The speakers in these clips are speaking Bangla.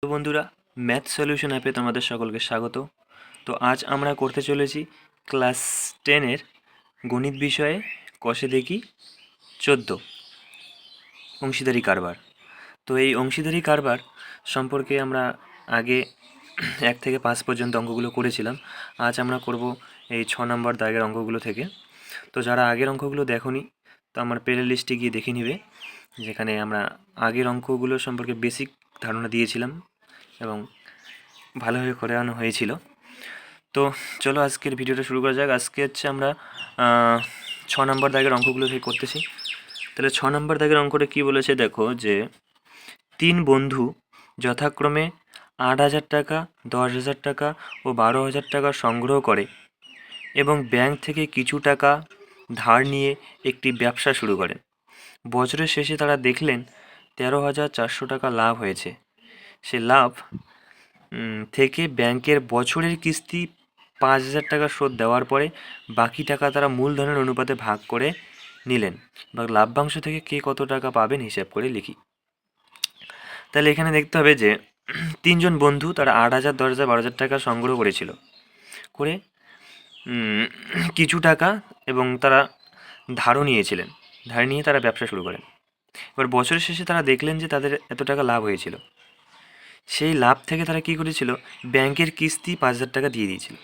তো বন্ধুরা, ম্যাথ সলিউশন অ্যাপে তোমাদের সকলকে স্বাগত। তো আজ আমরা করতে চলেছি ক্লাস 10-এর গণিত বিষয়ে কষে দেখি 14 অংশীদারি কারবার। তো এই অংশীদারি কারবার সম্পর্কে আমরা আগে 1 থেকে 5 পর্যন্ত অঙ্কগুলো করেছিলাম। আজ আমরা করব এই 6 নম্বর দাগের অঙ্কগুলো থেকে। তো যারা আগের অঙ্কগুলো দেখোনি, তো আমার প্লে লিস্টে গিয়ে দেখে নিবে, যেখানে আমরা আগের অঙ্কগুলো সম্পর্কে বেসিক ধারণা দিয়েছিলাম এবং ভালোভাবে করানো হয়েছিল। তো চলো আজকের ভিডিওটা শুরু করা যাক। আজকে হচ্ছে আমরা 6 নম্বর দাগের অঙ্কগুলো থেকে করতেছি। তাহলে 6 নম্বর দাগের অঙ্কটা কি বলেছে দেখো, যে 3 বন্ধু যথাক্রমে 8,000 টাকা, 10,000 টাকা ও 12,000 টাকা সংগ্রহ করে এবং ব্যাংক থেকে কিছু টাকা ধার নিয়ে একটি ব্যবসা শুরু করেন। বছরের শেষে তারা দেখলেন 13,400 টাকা লাভ হয়েছে। সে লাভ থেকে ব্যাংকের বছরের কিস্তি 5,000 টাকা শোধ দেওয়ার পরে বাকি টাকা তারা মূলধনের অনুপাতে ভাগ করে নিলেন। বা লাভ্যাংশ থেকে কে কত টাকা পাবেন হিসাব করে লিখি। তাহলে এখানে দেখতে হবে যে 3জন বন্ধু তারা 8,000, 10,000, 12,000 টাকা সংগ্রহ করেছিল, করে কিছু টাকা এবং তারা ধারও নিয়েছিলেন। ধার নিয়ে তারা ব্যবসা শুরু করেন। এবার বছরের শেষে তারা দেখলেন যে তাদের এত টাকা লাভ হয়েছিল। সেই লাভ থেকে তারা কী করেছিল, ব্যাংকের কিস্তি 5,000 টাকা দিয়ে দিয়েছিল।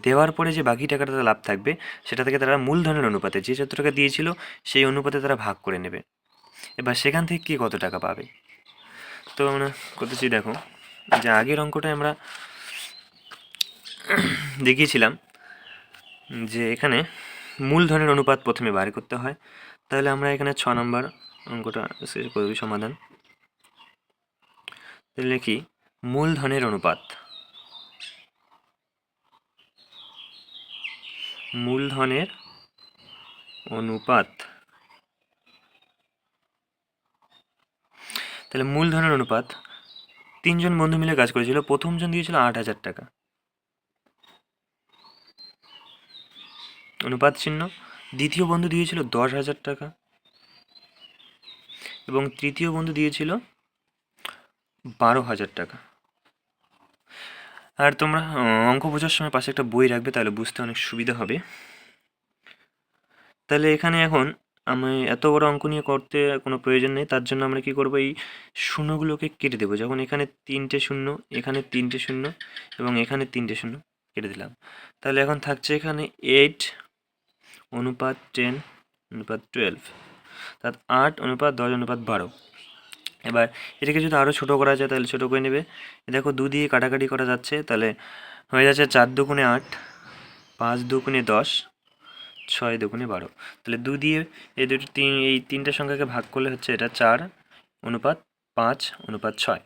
দেওয়ার পরে যে বাকি টাকাটা তারা লাভ থাকবে, সেটা থেকে তারা মূলধনের অনুপাতে যে যত টাকা দিয়েছিল সেই অনুপাতে তারা ভাগ করে নেবে। এবার সেখান থেকে কে কত টাকা পাবে। তো আমরা করতেছি, দেখো যে আগের অঙ্কটায় আমরা দেখিয়েছিলাম যে এখানে মূলধনের অনুপাত প্রথমে বার করতে হয়। তাহলে আমরা এখানে 6 নম্বর অঙ্কটা শেষ করবি সমাধান। তাহলে লিখি মূলধনের অনুপাত। মূলধনের অনুপাত। তাহলে মূলধনের অনুপাত, 3জন বন্ধু মিলে কাজ করেছিল। প্রথমজন দিয়েছিল 8,000 টাকা, অনুপাত চিহ্ন। দ্বিতীয় বন্ধু দিয়েছিল 10,000 টাকা এবং তৃতীয় বন্ধু দিয়েছিল 12,000 টাকা। আর তোমরা অঙ্ক বোঝার সময় পাশে একটা বই রাখবে, তাহলে বুঝতে অনেক সুবিধা হবে। তাহলে এখানে এখন আমি এত বড় অঙ্ক নিয়ে করতে কোনো প্রয়োজন নেই। তার জন্য আমরা কি করব, এই শূন্যগুলোকে কেটে দেবো। যখন এখানে 3টে শূন্য, এখানে 3টে শূন্য এবং এখানে 3টে শূন্য কেটে দিলাম। তাহলে এখন থাকছে এখানে 8 অনুপাত 10 অনুপাত 12, অর্থাৎ 8 অনুপাত 10 অনুপাত 12। এবার এটাকে যদি আরও ছোটো করা যায় তাহলে ছোটো করে নেবে। দেখো 2 দিয়ে কাটাকাটি করা যাচ্ছে, তাহলে হয়ে যাচ্ছে 4 দুগুণে 8, 5 দুগুণে 10, 6 দুগুণে 12। তাহলে 2 দিয়ে এই তিনটে সংখ্যাকে ভাগ করলে হচ্ছে এটা 4 অনুপাত 5 অনুপাত 6।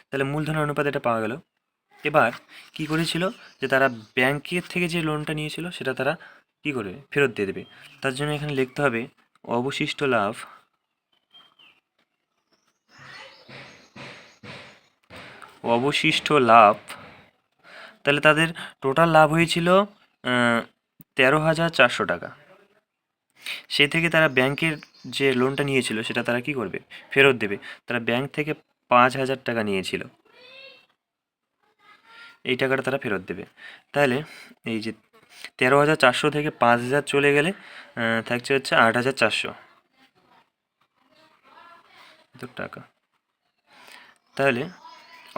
তাহলে মূলধনের অনুপাত এটা পাওয়া গেল। এবার কি করেছিল, যে তারা ব্যাংকের থেকে যে লোনটা নিয়েছিল সেটা তারা কি করবে, ফেরত দিয়ে দেবে। তার জন্য এখানে লিখতে হবে অবশিষ্ট লাভ। অবশিষ্ট লাভ। তাহলে তাদের টোটাল লাভ হয়েছিল 13,400 টাকা। সেই থেকে তারা ব্যাংকের যে লোনটা নিয়েছিল সেটা তারা কি করবে, ফেরত দেবে। তারা ব্যাংক থেকে 5,000 টাকা নিয়েছিল, এই টাকাটা তারা ফেরত দেবে। তাহলে এই যে 13,400 থেকে 5,000 চলে গেলে থাকছে হচ্ছে 8,400 টাকা। তাহলে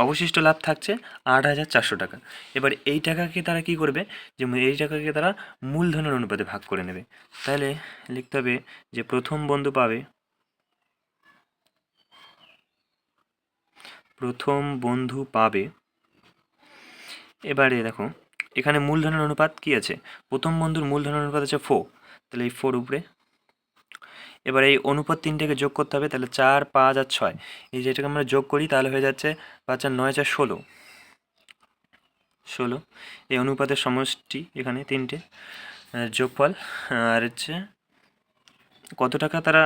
অবশিষ্ট লাভ থাকছে 8,400 টাকা। এবার এই টাকাকে তারা কি করবে, যে এই টাকাকে তারা মূলধনের অনুপাতে ভাগ করে নেবে। তাহলে লিখতে হবে যে প্রথম বন্ধু পাবে, প্রথম বন্ধু পাবে। এবারে দেখো এখানে মূলধনের অনুপাত কি আছে, প্রথম বন্ধুর মূলধনের অনুপাত আছে 4, তাহলে এই 4 উপরে। এবার এই অনুপাত 3টাকে যোগ করতে হবে, তাহলে 4, 5 আর 6, এই যেটাকে আমরা যোগ করি তাহলে হয়ে যাচ্ছে 5 আর 9, 4, 16, 16। এই অনুপাতের সমষ্টি এখানে 3টে যোগফল। আর হচ্ছে কত টাকা তারা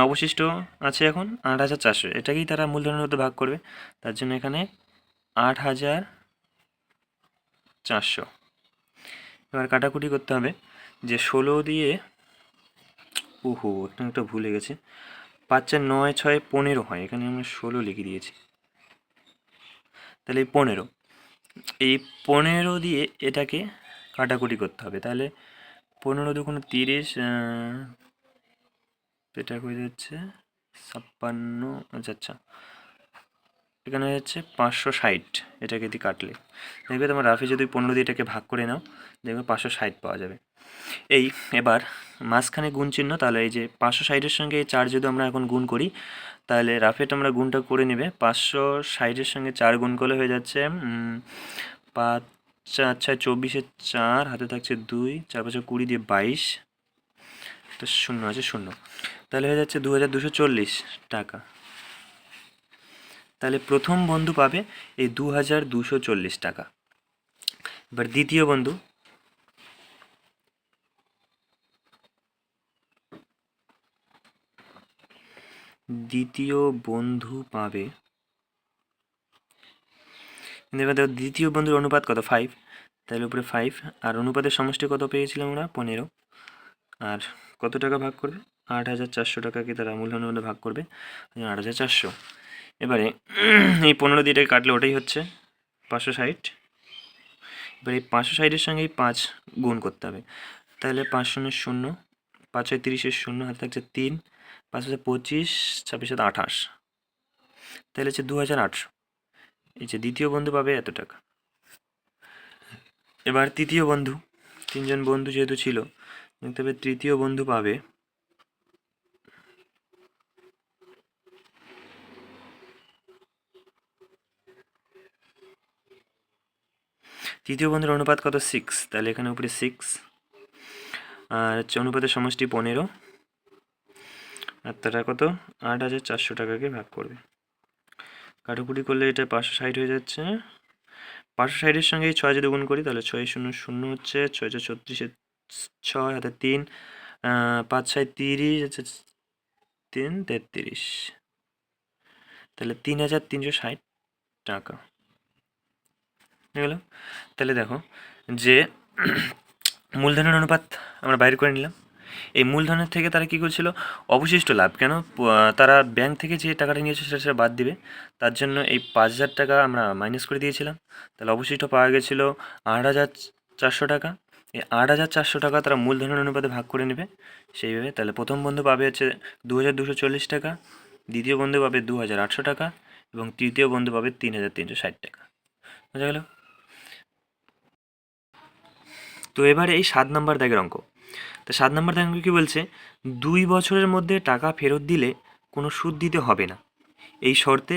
অবশিষ্ট আছে এখন, 8,400, এটাকেই তারা মূলধনের মধ্যে ভাগ করবে। তার জন্য এখানে 8,400। এবার কাটাকুটি করতে হবে, যে 16 দিয়ে, ওহো এখানে একটা ভুলে গেছে, 5 আর 9, 6, 15 হয়, এখানে আমরা 16 লিখে দিয়েছি। তাহলে এই 15, এই 15 দিয়ে এটাকে কাটাকুটি করতে হবে। তাহলে 15 দুগুণ 30, এটা হয়ে যাচ্ছে 56, আচ্ছা এখানে হয়ে যাচ্ছে 560। এটাকে দিয়ে কাটলে দেখবে তোমার রাফে যদি 15 দিয়ে এটাকে ভাগ করে নাও, দেখবে 560 পাওয়া যাবে। এই এবার মাঝখানে গুণ চিহ্ন, তাহলে এই যে 560-এর সঙ্গে এই 4 যদি আমরা এখন গুণ করি, তাহলে রাফে তোমরা গুণটা করে নেবে। 560-এর সঙ্গে 4 গুণ করলে হয়ে যাচ্ছে 5 4 6 24, 4 হাতে থাকছে 2, 4 5 20 দিয়ে 22, তো শূন্য আছে শূন্য, তাহলে হয়ে যাচ্ছে 2240 টাকা। তাহলে প্রথম বন্ধু পাবে এই 2240 টাকা। এবার দ্বিতীয় বন্ধু, পাবে, এবার দেখো দ্বিতীয় বন্ধুর অনুপাত কত, 5, তাহলে উপরে 5, আর অনুপাতের সমষ্টি কত পেয়েছিলাম আমরা, 15, আর কত টাকা ভাগ করবে, 8400 টাকাকে তারা মূলধনের মধ্যে ভাগ করবে, 8400। এবারে এই 15 দিয়ে এটাকে কাটলে ওটাই হচ্ছে 560। এবার এই 560-এর সঙ্গে এই 5 গুণ করতে হবে, তাহলে 5 শূন্য শূন্য, 5 6 30-এর শূন্য, হাতে থাকছে 3, 5 5 25, 26 7 28, তাহলে হচ্ছে 2800। এই যে দ্বিতীয় বন্ধু পাবে এত টাকা। এবার তৃতীয় বন্ধু, 3জন বন্ধু যেহেতু ছিল, দেখতে হবে তৃতীয় বন্ধু পাবে তৃতীয় বন্ধুর অনুপাত কত, 6, তাহলে এখানে উপরে 6, আর হচ্ছে অনুপাতের সমষ্টি 15, আর তারা কত 8400 টাকাকে ভাগ করবে। কাটাকুটি করলে এটা 560 হয়ে যাচ্ছে। 560-এর সঙ্গে এই 6 যদি গুণ করি, তাহলে 6 শূন্য শূন্য হচ্ছে, 6 36, 6 হাতে 3, 5 6 30, হচ্ছে 3 33, তাহলে 3360 টাকা গেল। তাহলে দেখো যে মূলধনের অনুপাত আমরা বাইর করে নিলাম। এই মূলধনের থেকে তারা কী করছিল, অবশিষ্ট লাভ, কেন তারা ব্যাংক থেকে যে টাকাটা নিয়েছে সেটা বাদ দিবে, তার জন্য এই 5000 টাকা আমরা মাইনাস করে দিয়েছিলাম। তাহলে অবশিষ্ট পাওয়া গেছিলো 8400 টাকা। এই 8400 টাকা তারা মূলধনের অনুপাতে ভাগ করে নেবে সেইভাবে। তাহলে প্রথম বন্ধু পাবে হচ্ছে 2240 টাকা, দ্বিতীয় বন্ধু পাবে 2800 টাকা, এবং তৃতীয় বন্ধু পাবে 3360 টাকা। বুঝা গেল? তো এবারে এই 7 নম্বর দাগের অঙ্ক। তো 7 নম্বর দাগের অঙ্ক কী বলছে, 2 বছরের মধ্যে টাকা ফেরত দিলে কোনো সুদ দিতে হবে না, এই শর্তে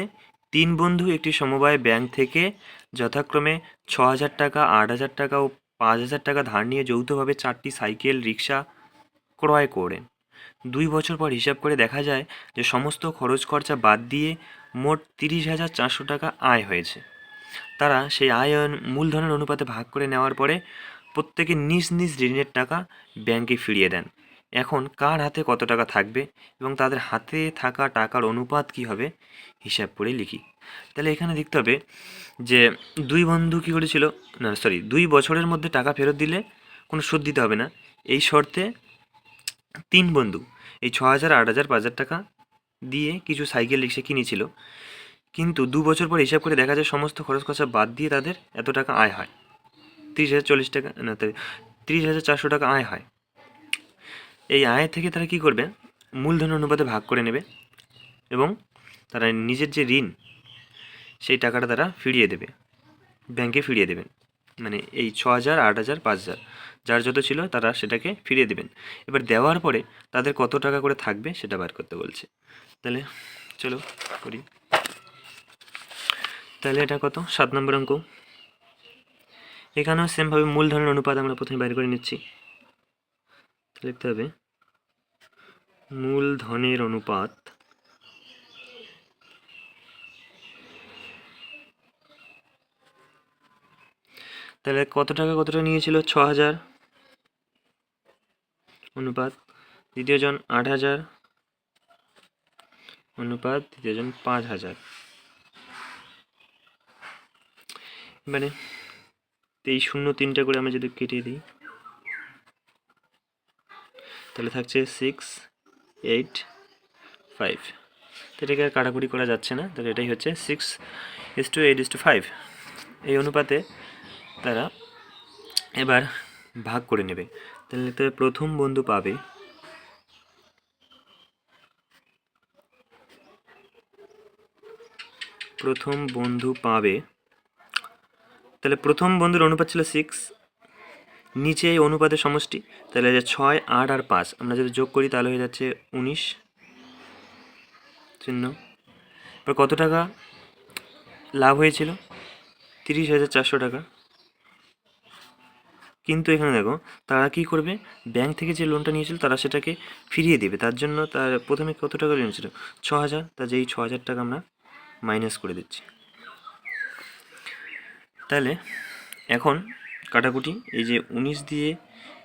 3 বন্ধু একটি সমবায় ব্যাংক থেকে যথাক্রমে 6000 টাকা, 8000 টাকা ও 5000 টাকা ধার নিয়ে যৌথভাবে 4টি সাইকেল রিক্সা ক্রয় করেন। 2 বছর পর হিসাব করে দেখা যায় যে সমস্ত খরচ খরচা বাদ দিয়ে মোট 30,400 টাকা আয় হয়েছে। তারা সেই আয় মূলধনের অনুপাতে ভাগ করে নেওয়ার পরে প্রত্যেকে নিজ নিজ ঋণের টাকা ব্যাংকে ফিরিয়ে দেন। এখন কার হাতে কত টাকা থাকবে এবং তাদের হাতে থাকা টাকার অনুপাত কী হবে, হিসাব করে লিখি। তাহলে এখানে দেখতে হবে যে 2 বন্ধু কী করেছিল, না সরি 2 বছরের মধ্যে টাকা ফেরত দিলে কোনো সুদ দিতে হবে না, এই শর্তে 3 বন্ধু এই 6000, 8000, 5000 টাকা দিয়ে কিছু সাইকেল রিক্সা কিনেছিল, কিন্তু 2 বছর পর হিসাব করে দেখা যায় সমস্ত খরচ খরচা বাদ দিয়ে তাদের এত টাকা আয় হয়, 30,040 টাকা, না 30,400 টাকা আয় হয়। এই আয় থেকে তারা কি করবে, মূলধন অনুপাতে ভাগ করে নেবে এবং তারা নিজের যে ঋণ সেই টাকাটা তারা ফিরিয়ে দেবে, ব্যাংকে ফিরিয়ে দেবেন। মানে এই 6000, 8000, 5000 যার যত ছিল তারা সেটাকে ফিরিয়ে দেবেন। এবার দেওয়ার পরে তাদের কত টাকা করে থাকবে সেটা বার করতে বলছে। তাহলে চলো করি। তাহলে এটা কত, 7 নম্বর অঙ্ক। এখানেও সেমভাবে মূলধনের অনুপাত আমরা প্রথমে বাইর করে নিচ্ছি। লিখতে হবে মূলধনের অনুপাত তাহলে কত টাকা নিয়েছিল, 6000 অনুপাত দ্বিতীয় জন 8000 অনুপাত তৃতীয় জন 5000। মানে এই 0 3টা করে আমরা যদি কেটে দিই তাহলে থাকছে 6 8 5। তো এটাকে আর কাটাকুটি করা যাচ্ছে না, তাহলে এটাই হচ্ছে 6 8:5 এই অনুপাতে তারা এবার ভাগ করে নেবে। তাহলে প্রথম বন্ধু পাবে তাহলে প্রথম বন্ধুর অনুপাত ছিল 6, নিচে এই অনুপাতের সমষ্টি, তাহলে 6, 8 আর 5 আমরা যদি যোগ করি তাহলে হয়ে যাচ্ছে 19 চিহ্ন। এবার কত টাকা লাভ হয়েছিল? 30,400 টাকা। কিন্তু এখানে দেখো তারা কি করবে, ব্যাংক থেকে যে লোনটা নিয়েছিল তারা সেটাকে ফিরিয়ে দেবে। তার জন্য তার প্রথমে কত টাকা নিয়েছিল? 6,000। তা যেই 6,000 টাকা আমরা মাইনাস করে দিচ্ছি। তাহলে এখন কাটাকুটি, এই যে 19 দিয়ে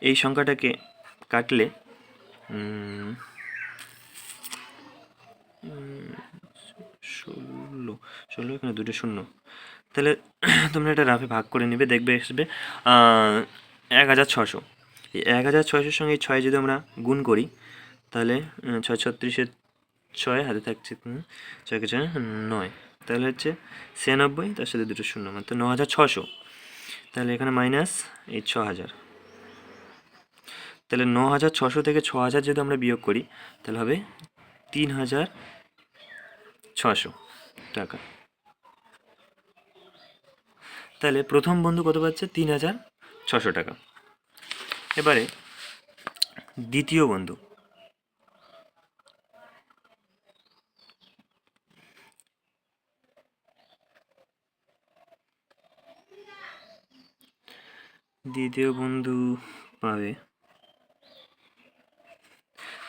এই সংখ্যাটাকে কাটলে 16 এখানে দুটো শূন্য, তাহলে তোমরা এটা রাফে ভাগ করে নেবে, দেখবে আসবে 1,600। এই 1,600 সঙ্গে এই 6 যদি আমরা গুণ করি তাহলে 6 36-এর 6 হাতে থাকছে 6 6 9, তাহলে হচ্ছে 96, তার সাথে দুটো শূন্য, মানে 9,600। তাহলে এখানে মাইনাস এই 6,000, তাহলে 9,600 থেকে 6,000 যদি আমরা বিয়োগ করি তাহলে হবে 3,600 টাকা। তাহলে প্রথম বন্ধু কত পাচ্ছে? 3,600 টাকা। এবারে দ্বিতীয় বন্ধু, পাবে,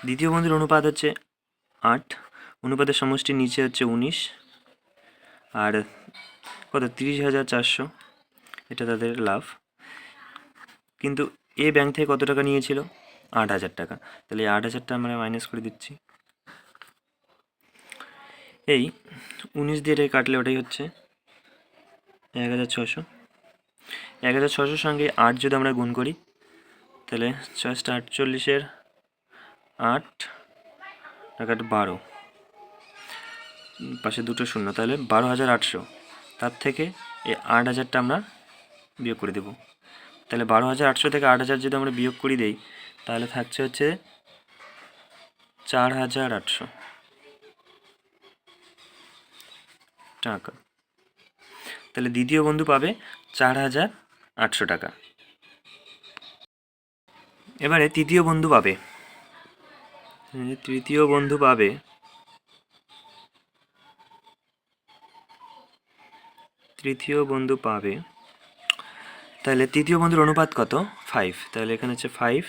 দ্বিতীয় বন্ধুর অনুপাত হচ্ছে 8, অনুপাতের সমষ্টি নিচে হচ্ছে 19 আর কত 30,400, এটা তাদের লাভ। কিন্তু এ ব্যাংক থেকে কত টাকা নিয়েছিল? 8,000 টাকা। তাহলে এই 8,000টা আমরা মাইনাস করে দিচ্ছি। এই 19 দিয়ে এটাকে কাটলে ওটাই হচ্ছে 1,600। 1,600 সঙ্গে 8 যদি আমরা গুণ করি তাহলে 48-এর 8 টাকা 12, পাশে দুটো শূন্য, তাহলে 12,800। তার থেকে এই 8,000টা আমরা বিয়োগ করে দেব। তাহলে 12,800 থেকে 8,000 যদি আমরা বিয়োগ করে দেই তাহলে থাকছে হচ্ছে 4,800 টাকা। তাহলে দ্বিতীয় বন্ধু পাবে 4,800 টাকা। এবারে তৃতীয় বন্ধু পাবে, তাহলে তৃতীয় বন্ধুর অনুপাত কত? 5। তাহলে এখানে হচ্ছে 5,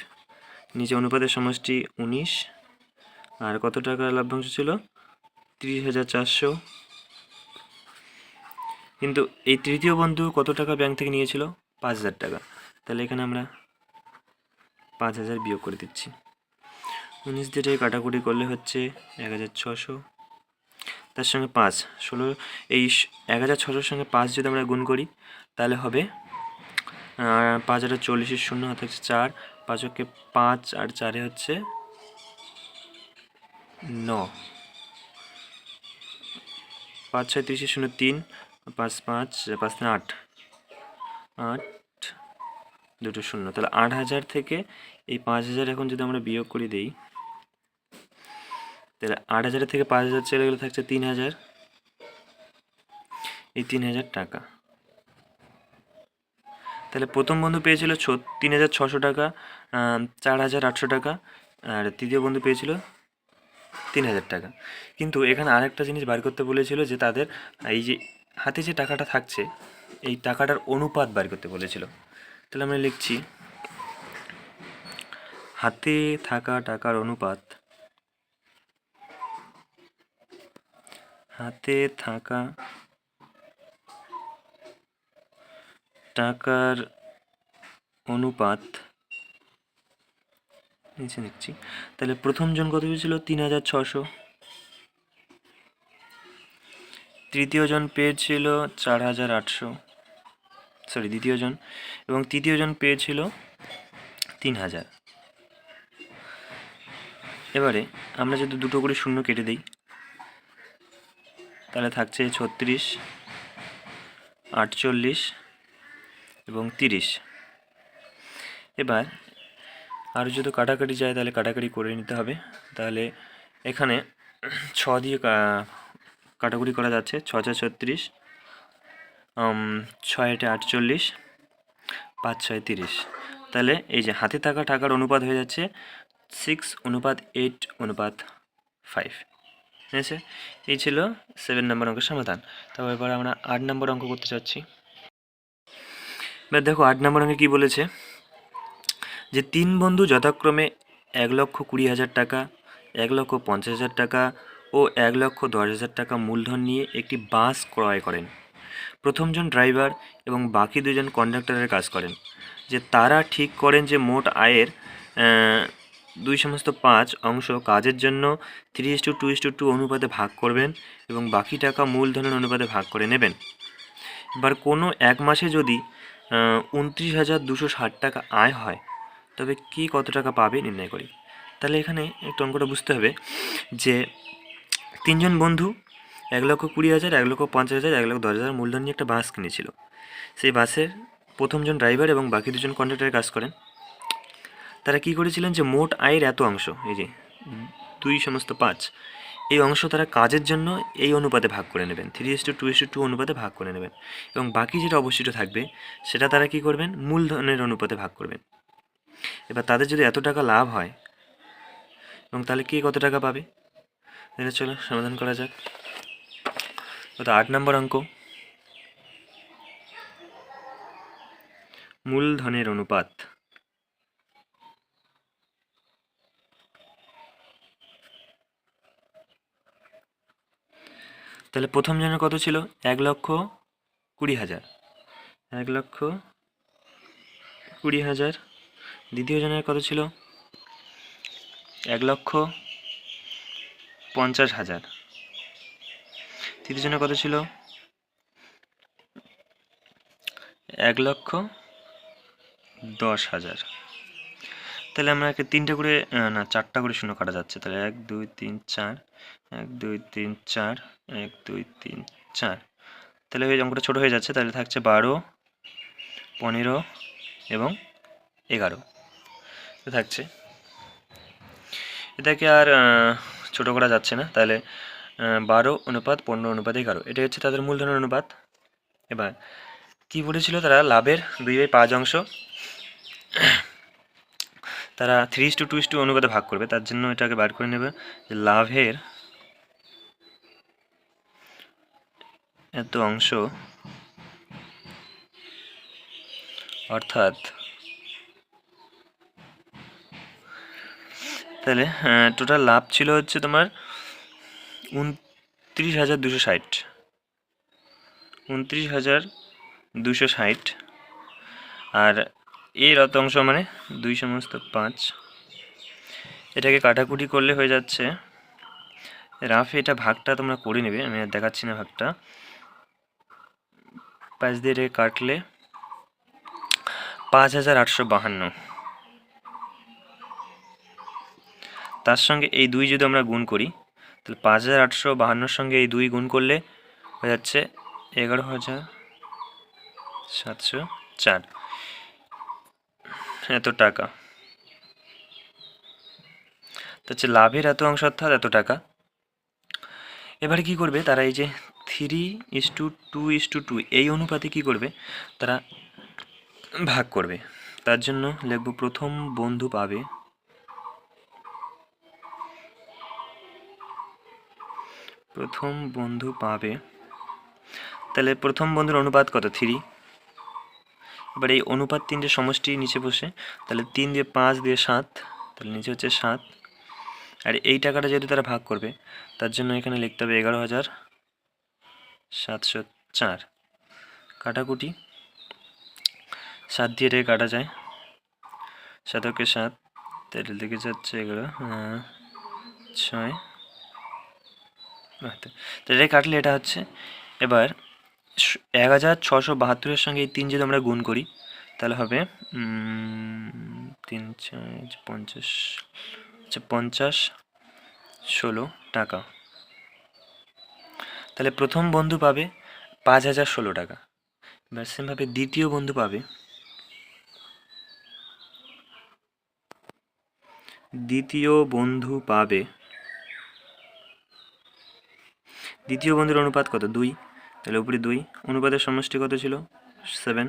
নিচে অনুপাতের সমষ্টি 19 আর কত টাকা লভ্যাংশ ছিল? 30,400। কিন্তু এই তৃতীয় বন্ধু কত টাকা ব্যাংক থেকে নিয়েছিল? 5,000 টাকা। তাহলে এখানে আমরা 5,000 বিয়োগ করে দিচ্ছি। 19 দিয়ে কাটাকুটি করলে হচ্ছে 1,600, তার সঙ্গে 5 16, এই 1,600 সঙ্গে 5 যদি আমরা গুণ করি তাহলে হবে 5,040 শূন্য হাতে হচ্ছে 4, 5 ওকে 5 আর 4 হচ্ছে 9, 5 6 30 শূন্য 3, 5 5 5 8 8 দুটো শূন্য, তাহলে 8,000 থেকে এই 5,000 এখন যদি আমরা বিয়োগ করে দিই তাহলে 8,000 থেকে 5,000 চলে গেলে থাকছে 3,000, এই 3,000 টাকা। তাহলে প্রথম বন্ধু পেয়েছিল 3,600 টাকা, 4,800 টাকা, আর তৃতীয় বন্ধু পেয়েছিল 3,000 টাকা। কিন্তু এখানে আরেকটা জিনিস বার করতে বলেছিল যে তাদের এই যে হাতে যে টাকাটা থাকছে এই টাকাটার অনুপাত বার করতে বলেছিল। তাহলে আমরা লিখছি হাতে থাকা টাকার অনুপাত, হাতে থাকা টাকার অনুপাত নিচে নিচ্ছি। তাহলে প্রথম জন কত পেয়েছিল? 3,600, তৃতীয় জন পেয়েছিল 4,800, দ্বিতীয় জন, এবং তৃতীয় জন পেয়েছিল 3,000। এবারে আমরা যদি দুটো করে শূন্য কেটে দিই তাহলে থাকছে 36, 48 এবং 30। এবার আর যদি কাটাকাটি যায় তাহলে কাটাকাটি করে নিতে হবে। তাহলে এখানে 6 দিয়ে কাটাকুটি করা যাচ্ছে। 6 × 36, 6 × 48, 5 × 6 = 30। তাহলে এই যে হাতে থাকা টাকার অনুপাত হয়ে যাচ্ছে 6:8:5। ঠিক আছে, এই ছিল 7 নম্বর অঙ্কের সমাধান। তারপর এবার আমরা 8 নম্বর অঙ্ক করতে চাচ্ছি। এবার দেখো 8 নম্বর অঙ্কে কী বলেছে, যে 3 বন্ধু যথাক্রমে 1,20,000 টাকা, 1,50,000 টাকা ও 1,10,000 টাকা মূলধন নিয়ে একটি বাস ক্রয় করেন। প্রথমজন ড্রাইভার এবং বাকি দুজন কন্ডাক্টরের কাজ করেন। যে তারা ঠিক করেন যে মোট আয়ের 2/5 অংশ কাজের জন্য 3:2:2 অনুপাতে ভাগ করবেন এবং বাকি টাকা মূলধনের অনুপাতে ভাগ করে নেবেন। এবার কোনো এক মাসে যদি 29,260 টাকা আয় হয়, তবে কি কত টাকা পাবে নির্ণয় করি। তাহলে এখানে একটু অঙ্কটা বুঝতে হবে যে 3 জন বন্ধু 1,20,000, 1,50,000, 1,10,000 মূলধন নিয়ে একটা বাস কিনেছিল। সেই বাসের প্রথমজন ড্রাইভার এবং বাকি দুজন কন্ডাক্টরের কাজ করেন। তারা কি করেছিলেন, যে মোট আয়ের এত অংশ, এই যে 2/5, এই অংশ তারা কাজের জন্য এই অনুপাতে ভাগ করে নেবেন, 3:2:2 অনুপাতে ভাগ করে নেবেন, এবং বাকি যেটা অবশিষ্ট থাকবে সেটা তারা কি করবেন, মূলধনের অনুপাতে ভাগ করবেন। এবার তাদের যদি এত টাকা লাভ হয়, এবং তাহলে কে কত টাকা পাবে, তাহলে চলো সমাধান করা যাক। তো 8 নম্বর অঙ্ক, মূলধনের অনুপাত। তাহলে প্রথম জনের কত ছিল, 1,20,000, 1,20,000। দ্বিতীয় জনের কত ছিল, 1,50,000। তৃতীয় জনের কত ছিল, 1,10,000। তাহলে আমরা 3টে করে, না 4টা করে শূন্য কাটা যাচ্ছে। তাহলে 1 2 3 4, 1 2 3 4, 1 2 3 4। তাহলে ওই অঙ্কটা ছোটো হয়ে যাচ্ছে। তাহলে থাকছে 12, 15 এবং 11 থাকছে। এটাকে আর ছোটো করা যাচ্ছে না। তাহলে 12:15:11, এটাই হচ্ছে তাদের মূলধনের অনুপাত। এবার কী বলেছিল, তারা লাভের 2/5 অংশ তারা 3:2:2 অনুপাতে ভাগ করবে। তার জন্য এটাকে বার করে নেবে যে লাভের এত অংশ, অর্থাৎ তাহলে টোটাল লাভ ছিল হচ্ছে তোমার 29,260, 29,260। আর এর অত অংশ মানে 2/5। এটাকে কাটাকুটি করলে হয়ে যাচ্ছে, রাফে এটা ভাগটা তোমরা করে নেবে, আমি আর দেখাচ্ছি না ভাগটা। 5 দিয়ে এটাকে কাটলে 5,852। তার সঙ্গে এই 2 যদি আমরা গুণ করি, তাহলে 5,852 সঙ্গে এই 2 গুণ করলে হয়ে যাচ্ছে 11,704 এত টাকা। তো হচ্ছে লাভের এত অংশ, অর্থাৎ এত টাকা। এবারে কি করবে তারা, এই যে 3:2:2 এই অনুপাতে কি করবে, তারা ভাগ করবে। তার জন্য লিখব প্রথম বন্ধু পাবে, তাহলে প্রথম বন্ধুর অনুপাত কত, 3। এবার এই অনুপাত 3টে সমষ্টি নিচে বসে, তাহলে 3 দিয়ে 5 দিয়ে 7, তাহলে নিচে হচ্ছে 7। আর এই টাকাটা যেহেতু তারা ভাগ করবে, তার জন্য এখানে লিখতে হবে 11,704। কাটাকুটি 7 দিয়ে এটাকে কাটা যায়, 7 × 7, তাহলে লিখে যাচ্ছে 11, 6। তো এটা কাটলে এটা হচ্ছে, এবার 1,672-এর সঙ্গে এই 3 যদি আমরা গুণ করি, তাহলে হবে 3 4 50, আচ্ছা 50,16 টাকা। তাহলে প্রথম বন্ধু পাবে 5,016 টাকা। এবার সেমভাবে দ্বিতীয় বন্ধু পাবে, দ্বিতীয় বন্ধুর অনুপাত কত? 2। তাহলে উপরে 2, অনুপাতের সমষ্টি কত ছিল? 7,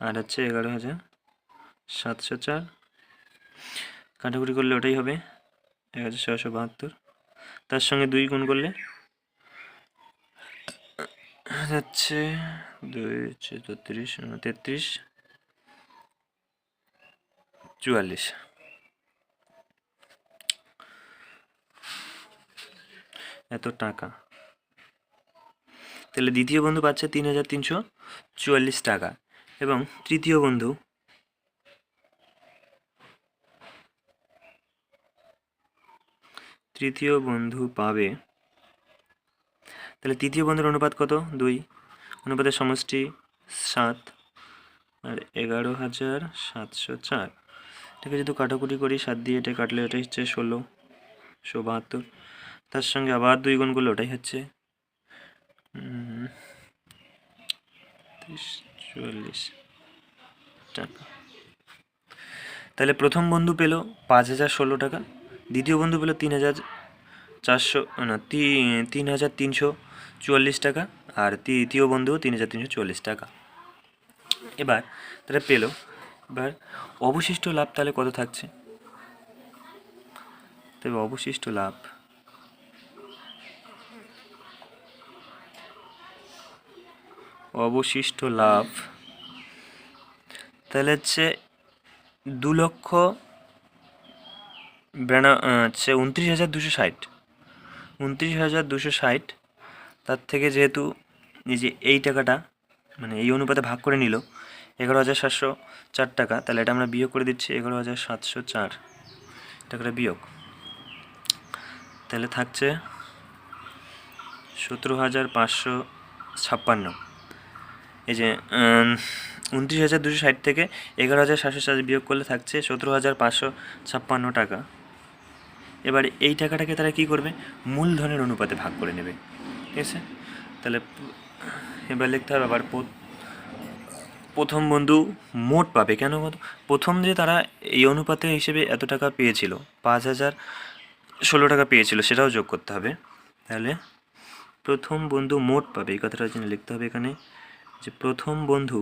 আর হচ্ছে 11,704। কাটাকুটি করলে ওটাই হবে 1672। তার সঙ্গে 2 গুণ করলে যাচ্ছে 2 34 33 44, এত টাকা। তাহলে দ্বিতীয় বন্ধু পাচ্ছে 3,344 টাকা, এবং তৃতীয় বন্ধু পাবে, তাহলে তৃতীয় বন্ধুর অনুপাত কত? 2, অনুপাতের সমষ্টি 7, আর 11,704। এটাকে যদি কাটাকুটি করি, 7 দিয়ে এটা কাটলে ওটাই হচ্ছে 1672। তার সঙ্গে আবার 2 গুণ করলে ওটাই হচ্ছে 44 টাকা। তাহলে প্রথম বন্ধু পেল 5,016 টাকা, দ্বিতীয় বন্ধু পেল 3,344 টাকা, আর তৃতীয় বন্ধু 3,344 টাকা। এবার তাহলে পেল। এবার অবশিষ্ট লাভ তাহলে কত থাকছে? তবে অবশিষ্ট লাভ তাহলে হচ্ছে 2,29,260। 29,260, তার থেকে যেহেতু এই যে এই টাকাটা মানে এই অনুপাতে ভাগ করে নিল 11,704 টাকা, তাহলে এটা আমরা বিয়োগ করে দিচ্ছি 11,704 টাকাটা বিয়োগ। তাহলে থাকছে 17,556। এই যে 29,260 থেকে 11,704 বিয়োগ করলে থাকছে 17,556 টাকা। এবার এই টাকাটাকে তারা কি করবে? মূলধনের অনুপাতে ভাগ করে নেবে, ঠিক আছে? তাহলে এবার লিখতে হবে আবার প্রথম বন্ধু মোট পাবে। কেন? প্রথম যে তারা এই অনুপাতে হিসেবে এত টাকা পেয়েছিল, 5,016 টাকা পেয়েছিল, সেটাও যোগ করতে হবে। তাহলে প্রথম বন্ধু মোট পাবে, এই কথাটার জন্য লিখতে হবে এখানে যে প্রথম বন্ধু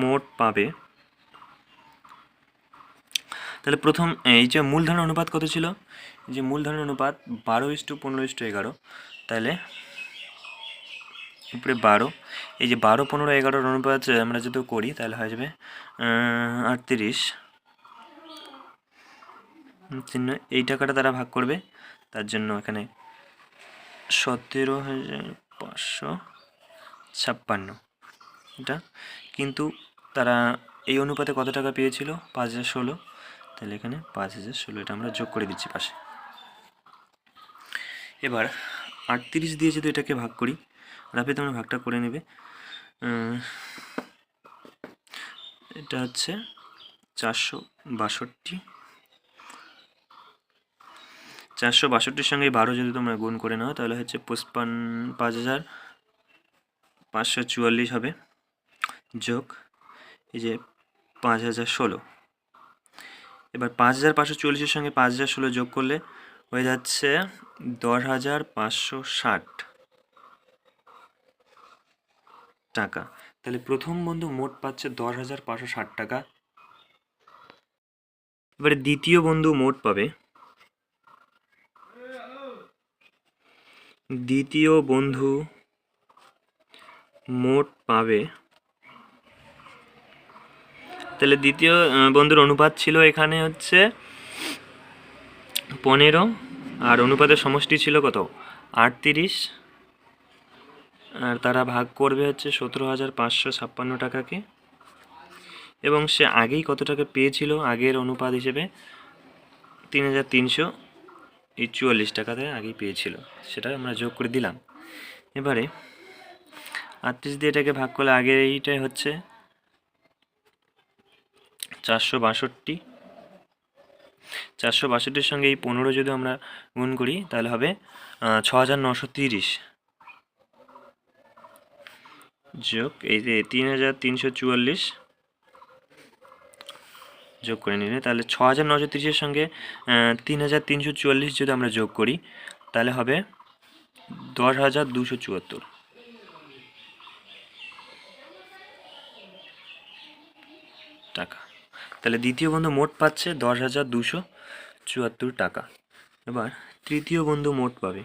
মোট পাবে। তাহলে প্রথম এই যে মূলধনের অনুপাত কত ছিল? যে মূলধনের অনুপাত 12:15:11। তাহলে উপরে 12, এই যে 12, 15, 11 অনুপাত আমরা যদি করি তাহলে হয়ে যাবে 38। এই টাকাটা তারা ভাগ করবে, তার জন্য এখানে 17,556 এটা। কিন্তু তারা এই অনুপাতে কত টাকা পেয়েছিল? 5,016। তাহলে এখানে 5,016 এটা আমরা যোগ করে দিচ্ছি পাশে। এবার 38 দিয়ে যদি এটাকে ভাগ করি, রাফে তোমরা ভাগটা করে নেবে। এটা হচ্ছে 462। 462-র সঙ্গে 12 যদি তোমরা গুণ করে নাও তাহলে হচ্ছে 5,544 হবে, যোগ এই যে 5,016। এবার 5,544-এর সঙ্গে 5,016 যোগ করলে হয়ে যাচ্ছে 10,560 টাকা। তাহলে প্রথম বন্ধু মোট পাচ্ছে 10,560 টাকা। এবারে দ্বিতীয় বন্ধু মোট পাবে, তাহলে দ্বিতীয় বন্ধুর অনুপাত ছিল এখানে হচ্ছে 15, আর অনুপাতের সমষ্টি ছিল কত? 38, আর তারা ভাগ করবে হচ্ছে 17,556 টাকাকে, এবং সে আগেই কত টাকা পেয়েছিল আগের অনুপাত হিসেবে? 3,344 টাকাতে আগেই পেয়েছিল, সেটা আমরা যোগ করে দিলাম। এবারে 38 দিয়ে এটাকে ভাগ করলে আগে এইটাই হচ্ছে 462, 462-র সঙ্গে এই 15 যদি আমরা গুণ করি তাহলে হবে 6930 যোগ এই যে 3344 যোগ করে নিলে তাহলে 6930-এর সঙ্গে 3344 যদি আমরা যোগ করি তাহলে হবে 10,274 টাকা। তাহলে দ্বিতীয় বন্ধু মোট পাচ্ছে 10,274 টাকা। এবার তৃতীয় বন্ধু মোট পাবে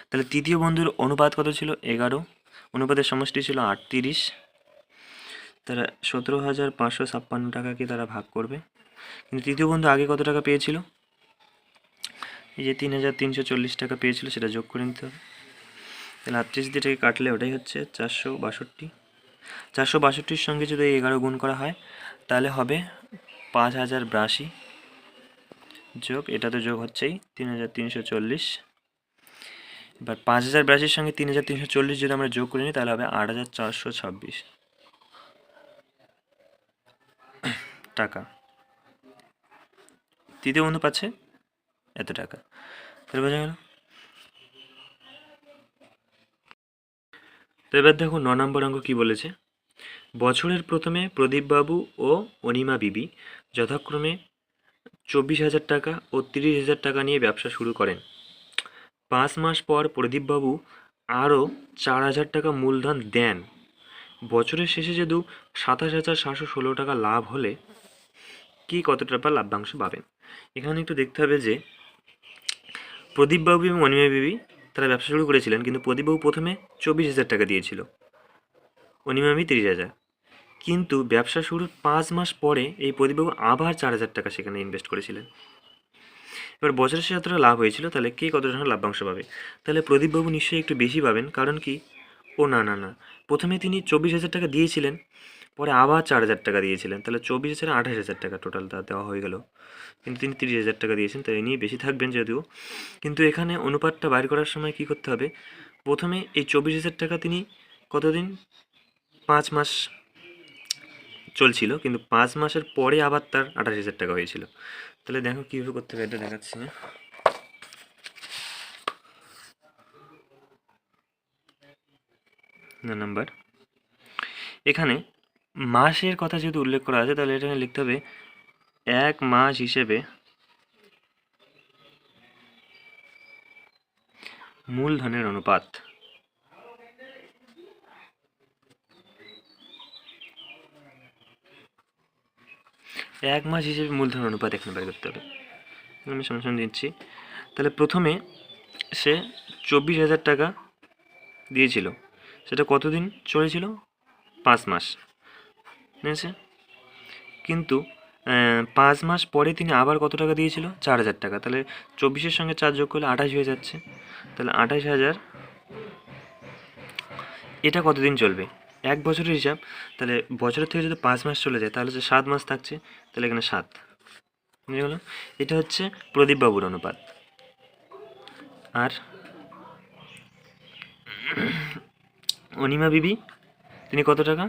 তাহলে তৃতীয় বন্ধুর অনুপাত কত ছিল? 11। অনুপাতের সমষ্টি ছিল 38। তারা 17,556 টাকাকে তারা ভাগ করবে। কিন্তু তৃতীয় বন্ধু আগে কত টাকা পেয়েছিল? এই যে 3,340 টাকা পেয়েছিল, সেটা যোগ করে নিতে হবে। তাহলে 38 দিয়ে টাকে কাটলে ওটাই হচ্ছে 462। 462-র সঙ্গে যদি 11 গুণ করা হয় তাহলে হবে 5,082 যোগ, এটা তো যোগ হচ্ছেই 3,340। এবার 5,082-র সঙ্গে 3,340 যদি আমরা যোগ করে নিই তাহলে হবে 8,426 টাকা। তৃতীয় বন্ধু পাচ্ছে এত টাকা। তাহলে বোঝা গেল। তো এবার দেখো 9 নম্বর অঙ্ক কি বলেছে। বছরের প্রথমে প্রদীপবাবু ও অনিমা বিবি যথাক্রমে 24,000 টাকা ও 30,000 টাকা নিয়ে ব্যবসা শুরু করেন। 5 মাস পর প্রদীপবাবু আরও 4,000 টাকা মূলধন দেন। বছরের শেষে যদি 27,716 টাকা লাভ হলে কি কত টাকা লাভ্যাংশ পাবেন? এখানে একটু দেখতে হবে যে প্রদীপবাবু এবং অনিমা বিবি তারা ব্যবসা শুরু করেছিলেন, কিন্তু প্রদীপবাবু প্রথমে 24,000 টাকা দিয়েছিল, অনিমা বিবি 30,000। কিন্তু ব্যবসা শুরুর 5 মাস পরে এই প্রদীপবাবু আবার 4,000 টাকা সেখানে ইনভেস্ট করেছিলেন। এবার বছরের শেষে যতটা লাভ হয়েছিল তাহলে কে কত টাকা লাভ্যাংশ পাবে? তাহলে প্রদীপবাবু নিশ্চয়ই একটু বেশি পাবেন, কারণ কি না, প্রথমে তিনি 24,000 টাকা দিয়েছিলেন, পরে আবার 4,000 টাকা দিয়েছিলেন, তাহলে 24,000 28,000 টাকা টোটাল দেওয়া হয়ে গেল। কিন্তু তিনি 30,000 টাকা দিয়েছেন, তাই নিয়ে বেশি থাকবেন যদিও। কিন্তু এখানে অনুপাতটা বাইর করার সময় কি করতে হবে? প্রথমে এই 24,000 টাকা তিনি কতদিন? 5 মাস চলছিল, কিন্তু 5 মাসের পরে আবার তার 28,000 টাকা হয়েছিল। তাহলে দেখো কীভাবে করতে হবে, এটা দেখাচ্ছি না। নাম্বার এখানে মাসের কথা যদি উল্লেখ করা আছে তাহলে এখানে লিখতে হবে 1 মাস হিসেবে মূলধনের অনুপাত। এক মাস হিসেবে মূলধনের অনুপাত এখানে বের করতে হবে। আমি সঙ্গে দিচ্ছি। তাহলে প্রথমে সে 24,000 টাকা দিয়েছিল, সেটা কতদিন চলেছিল? 5 মাস, ঠিক আছে। কিন্তু 5 মাস পরে তিনি আবার কত টাকা দিয়েছিল? 4,000 টাকা। তাহলে 24-এর সঙ্গে 4 যোগ করলে 28 হয়ে যাচ্ছে। তাহলে 28,000 এটা কতদিন চলবে? 1 বছরের হিসাব। তাহলে বছরের থেকে যদি 5 মাস চলে যায় তাহলে যে 7 মাস থাকছে, তাহলে এখানে 7 বুঝে গেল। এটা হচ্ছে প্রদীপবাবুর অনুপাত। আর অনিমা বিবি তিনি কত টাকা?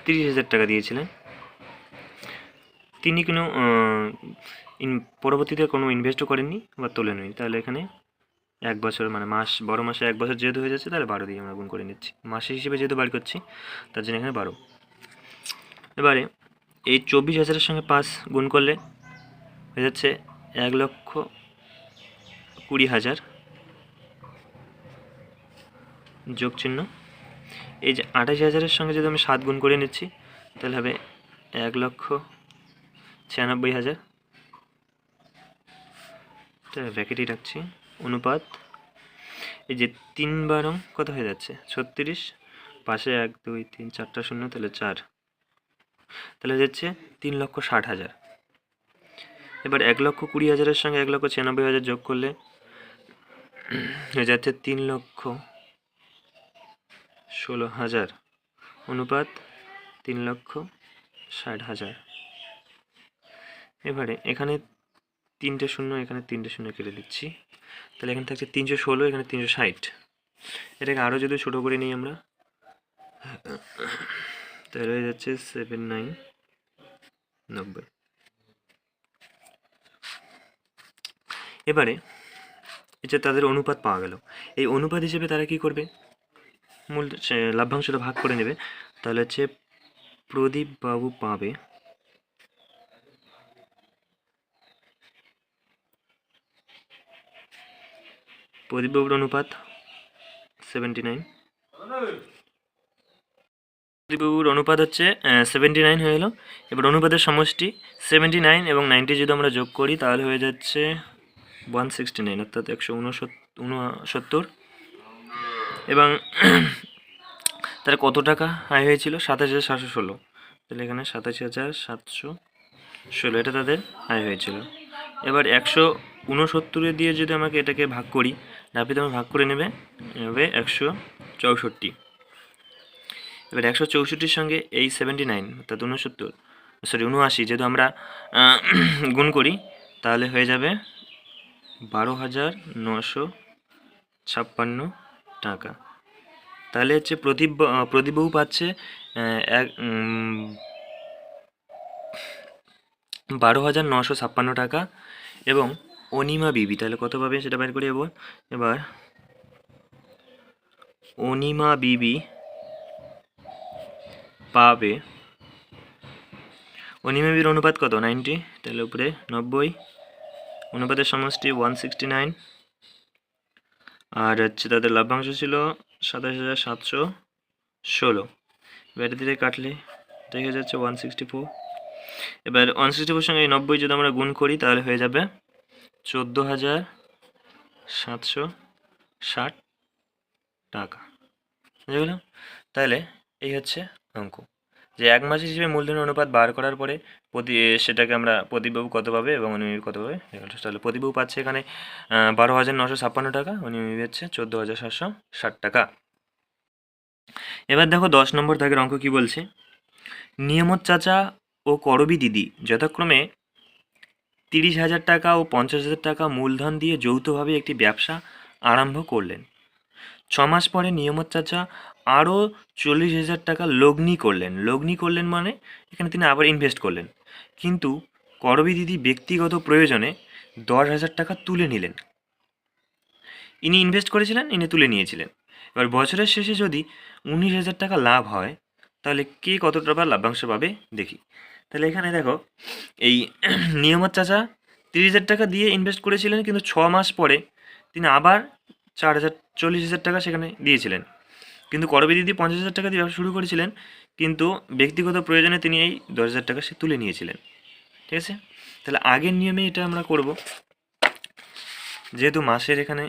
30,000 টাকা দিয়েছিলেন। তিনি কোনো পরবর্তীতে কোনো ইনভেস্টও করেননি বা তোলেননি। তাহলে এখানে 1 বছর মানে মাস, বড় মাসে 1 বছর যেহেতু হয়ে যাচ্ছে তাহলে 12 দিয়ে আমরা গুণ করে নিচ্ছি। মাসের হিসেবে যেহেতু বার করছি তার জন্য এখানে 12। এবারে এই 24,000-এর সঙ্গে 5 গুণ করলে হয়ে যাচ্ছে 1,20,000 যোগ চিহ্ন। এই যে 28,000-এর সঙ্গে যদি আমি 7 গুণ করে নিচ্ছি তাহলে হবে 1,96,000। ব্র্যাকেটই রাখছি। অনুপাত এই যে 3 বারং কত হয়ে যাচ্ছে? 36, পাশে 1 2 3 4টা শূন্য, তাহলে 4, তাহলে যাচ্ছে 3,60,000। এবার 1,20,000-এর সঙ্গে 1,96,000 যোগ করলে হয়ে যাচ্ছে 3,16,000। অনুপাত 3,60,000। এবারে এখানে 3টে শূন্য, এখানে 3টে শূন্য কেটে দিচ্ছি। তাহলে এখানে থাকছে 316, এখানে 360। এটাকে আরও যদি ছোটো করে নিই আমরা, তাহলে হয়ে যাচ্ছে 7,990। এবারে এটা তাদের অনুপাত পাওয়া গেল। এই অনুপাত হিসেবে তারা কি করবে, মূল লভ্যাংশটা ভাগ করে নেবে। তাহলে হচ্ছে প্রদীপ বাবু পাবে প্রদীপবাবুর অনুপাত 79। প্রদীপবাবুর অনুপাত হচ্ছে 79 হয়ে গেল। এবার অনুপাতের সমষ্টি 79 এবং 90 যদি আমরা যোগ করি তাহলে হয়ে যাচ্ছে 169, অর্থাৎ 169। এবং তার কত টাকা আয় হয়েছিল, 27,716। তাহলে এখানে 27,716 এটা তাদের আয় হয়েছিল। এবার 169 দিয়ে যদি আমাকে এটাকে ভাগ করি, নাপিত আমার ভাগ করে নেবে 164। এবার 164-র সঙ্গে এই 79 অর্থাৎ 79 যদি আমরা গুণ করি তাহলে হয়ে যাবে 12,956 টাকা। তাহলে হচ্ছে প্রদীপবাবু পাচ্ছে 12,956 টাকা, এবং অনিমা বিবি তাহলে কত পাবে সেটা বের করে দেবো। এবার অনিমা বিবি পাবে, অনিমা বিবির অনুপাত কত, 90, তাহলে উপরে 90, অনুপাতের সমষ্টি 169, আর হচ্ছে তাদের লভ্যাংশ ছিল 27,716। ব্যাটারি দিয়ে কাটলে দেখে যাচ্ছে 164। এবার 164 সঙ্গে 90 যদি আমরা গুণ করি তাহলে হয়ে যাবে 14,760 টাকা। বুঝে গেল? তাহলে এই হচ্ছে অঙ্ক, যে এক মাস হিসেবে মূলধনের অনুপাত বার করার পরে সেটাকে আমরা প্রদীপবাবু কত পাবে এবং অনিমা কত পাবে। তাহলে প্রদীপবাবু পাচ্ছে এখানে 12,956 টাকা, অনিমা হচ্ছে 14,760 টাকা। এবার দেখো 10 নম্বর দাগের অঙ্ক কি বলছে। নিয়ামত চাচা ও করবী দিদি যথাক্রমে 30,000 টাকা ও 50,000 টাকা মূলধন দিয়ে যৌথভাবে একটি ব্যবসা আরম্ভ করলেন। 6 মাস পরে নিয়ামত চাচা আরও 40,000 টাকা লগ্নি করলেন মানে এখানে তিনি আবার ইনভেস্ট করলেন, কিন্তু করবী দিদি ব্যক্তিগত প্রয়োজনে 10,000 টাকা তুলে নিলেন। ইনি ইনভেস্ট করেছিলেন, ইনি তুলে নিয়েছিলেন। এবার বছরের শেষে যদি 19,000 টাকা লাভ হয় তাহলে কে কত টাকা লাভ্যাংশ পাবে দেখি। তাহলে এখানে দেখো, এই নিয়ামত চাচা 30,000 টাকা দিয়ে ইনভেস্ট করেছিলেন, কিন্তু 6 মাস পরে তিনি আবার 40,000 টাকা সেখানে দিয়েছিলেন। কিন্তু করবী দিদি 50,000 টাকা দিয়ে ব্যবসা শুরু করেছিলেন, কিন্তু ব্যক্তিগত প্রয়োজনে তিনি এই 10,000 টাকা সে তুলে নিয়েছিলেন। ঠিক আছে, তাহলে আগের নিয়মে এটা আমরা করব, যেহেতু মাসের এখানে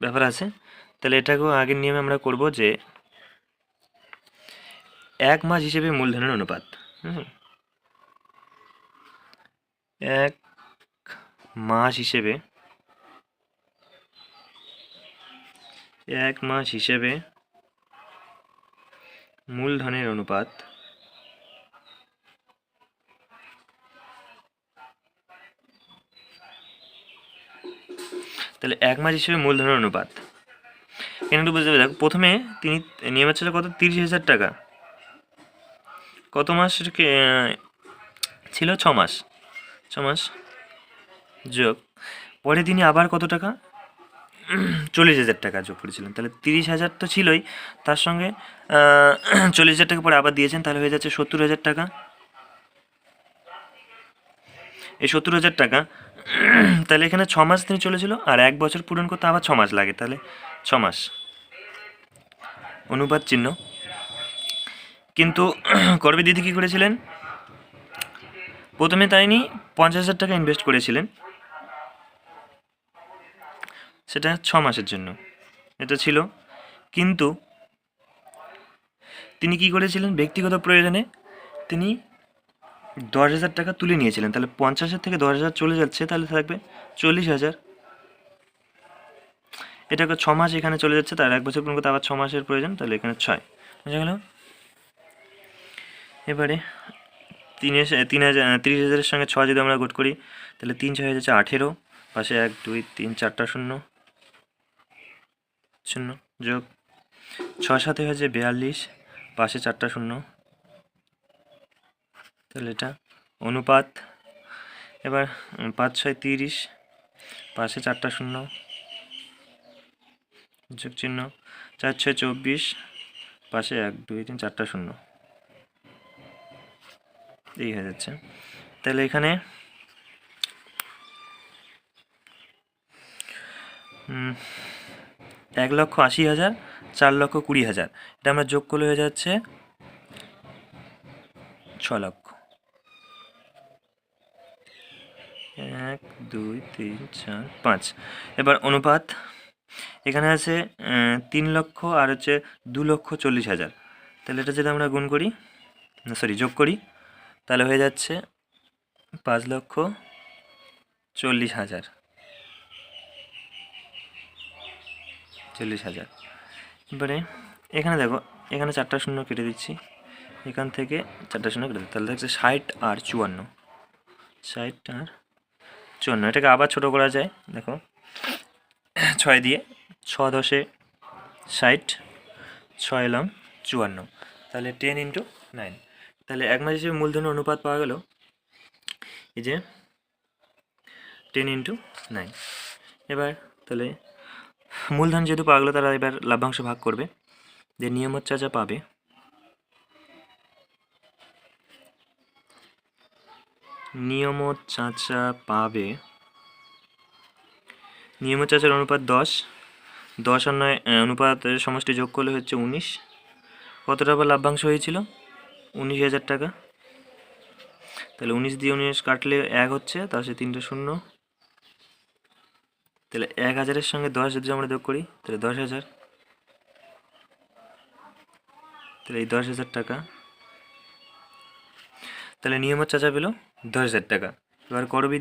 ব্যাপার আছে, তাহলে এটাকেও আগের নিয়মে আমরা করব যে 1 মাস হিসেবে মূলধনের অনুপাত। 1 মাস হিসেবে মূলধনের অনুপাত তাহলে 1 মাস হিসেবে মূলধনের অনুপাত এখানে একটু বুঝতে হবে। দেখো, প্রথমে তিনি নিয়মের ছিল কত, 30,000 টাকা, কত মাস ছিল, 6 মাস, 6 মাস যোগ, পরে তিনি আবার কত টাকা, 40,000 টাকা যোগ করেছিলেন। তাহলে 30,000 তো ছিলই, তার সঙ্গে 40,000 টাকা পরে আবার দিয়েছেন, তাহলে হয়ে যাচ্ছে 70,000 টাকা। এই 70,000 টাকা, তাহলে এখানে 6 মাস তিনি চলেছিল, আর 1 বছর পূরণ করতে আবার 6 মাস লাগে, তাহলে 6 মাস অনুপাত চিহ্ন। কিন্তু করবী দিদি কী করেছিলেন, প্রথমে তাইনি 50,000 টাকা ইনভেস্ট করেছিলেন, সেটা 6 মাসের জন্য এটা ছিল, কিন্তু তিনি কি করেছিলেন, ব্যক্তিগত প্রয়োজনে তিনি 10,000 টাকা তুলে নিয়েছিলেন। তাহলে 50,000 থেকে 10,000 চলে যাচ্ছে, তাহলে থাকবে 40,000। এটাকে 6 মাস এখানে চলে যাচ্ছে, তার 1 বছর পূর্ণ করতে আবার 6 মাসের প্রয়োজন, তাহলে এখানে 6 বুঝা গেল। এবারে 30,000-এর সঙ্গে 6 যদি আমরা গুণ করি তাহলে 3 6 হয়ে যাচ্ছে 18, পাশে 1 2 3 4টা শূন্য শূন্য যোগ ছয় সাথে হয়েছে 42, পাশে 4টা শূন্য, তাহলে এটা অনুপাত। এবার 5 6 30, পাশে 4টা শূন্য, যোগ চিহ্ন। 4 6 24, পাশে 1 2 3 4টা শূন্য, এই হয়ে যাচ্ছে। তাহলে এখানে 1,80,000, 4,20,000, এটা আমরা যোগ করলে হয়ে যাচ্ছে 6 লক্ষ। 1 2 3 4 5। এবার অনুপাত এখানে আছে 3 লক্ষ আর হচ্ছে 2,40,000, তাহলে এটা যদি আমরা গুণ করি, যোগ করি, তাহলে হয়ে যাচ্ছে 5,40,000। এবারে এখানে দেখো, এখানে 4টা শূন্য কেটে দিচ্ছি, এখান থেকে 4টা শূন্য কেটে দিচ্ছি, তাহলে দেখছি 60 আর 54, 60 আর 54। এটাকে আবার ছোট করা যায়, দেখো 6 দিয়ে, 6 10 60, 6 এলাম 54, তাহলে 10 × 9। তাহলে এক মাস হিসেবে মূলধনের অনুপাত পাওয়া গেল এই যে 10 × 9। এবার তাহলে মূলধন যেহেতু পাওয়া গেলো, তারা এবার লভ্যাংশ ভাগ করবে। যে নিয়ামত চাচা পাবে, নিয়ামত চাচার অনুপাত 10, 10 আর 9 অনুপাতের সমষ্টি যোগ করলে হচ্ছে 19। কত টাকা লভ্যাংশ হয়েছিল? 19,000 টাকা। তাহলে 19 দিয়ে 19 কাটলে 1 হচ্ছে, তার সাথে 3টে শূন্য, তাহলে 1,000-এর সঙ্গে 10 যদি আমরা যোগ করি, তাহলে 10,000, তাহলে এই 10,000 টাকা। তাহলে নিয়ামত চাচা পেল 10,000 টাকা। এবার করবি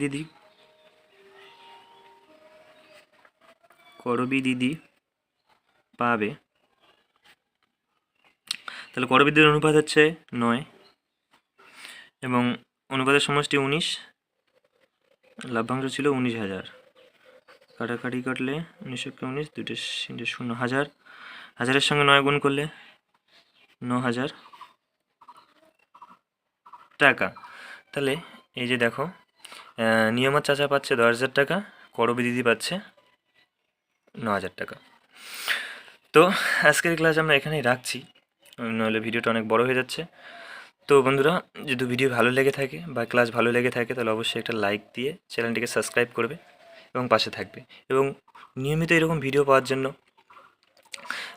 দিদি পাবে, তাহলে করবি দিদির অনুপাত হচ্ছে 9 এবং অনুপাতের সমষ্টি 19, লভ্যাংশ ছিল 19,000। কাটাকাটি কাটলে 19 × 19, 2টে 3টে শূন্য, 1000, 1000-এর সঙ্গে 9 গুণ করলে 9,000 টাকা। তাহলে এই যে দেখো, নিয়ামত চাচা পাচ্ছে 10,000 টাকা, করবি দিদি পাচ্ছে 9,000 টাকা। তো আজকের ক্লাস আমরা এখানেই রাখছি, নাহলে ভিডিওটা অনেক বড় হয়ে যাচ্ছে। তো বন্ধুরা, যদি ভিডিও ভালো লেগে থাকে বা ক্লাস ভালো লেগে থাকে, তাহলে অবশ্যই একটা লাইক দিয়ে চ্যানেলটিকে সাবস্ক্রাইব করবে এবং পাশে থাকবে, এবং নিয়মিত এরকম ভিডিও পাওয়ার জন্য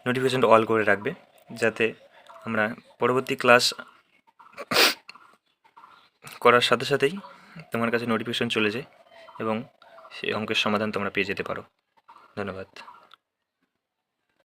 নোটিফিকেশনটা অল করে রাখবে, যাতে আমরা পরবর্তী ক্লাস করার সাথে সাথেই তোমার কাছে নোটিফিকেশন চলে যায় এবং সেই অঙ্কের সমাধান তোমরা পেয়ে যেতে পারো। ধন্যবাদ।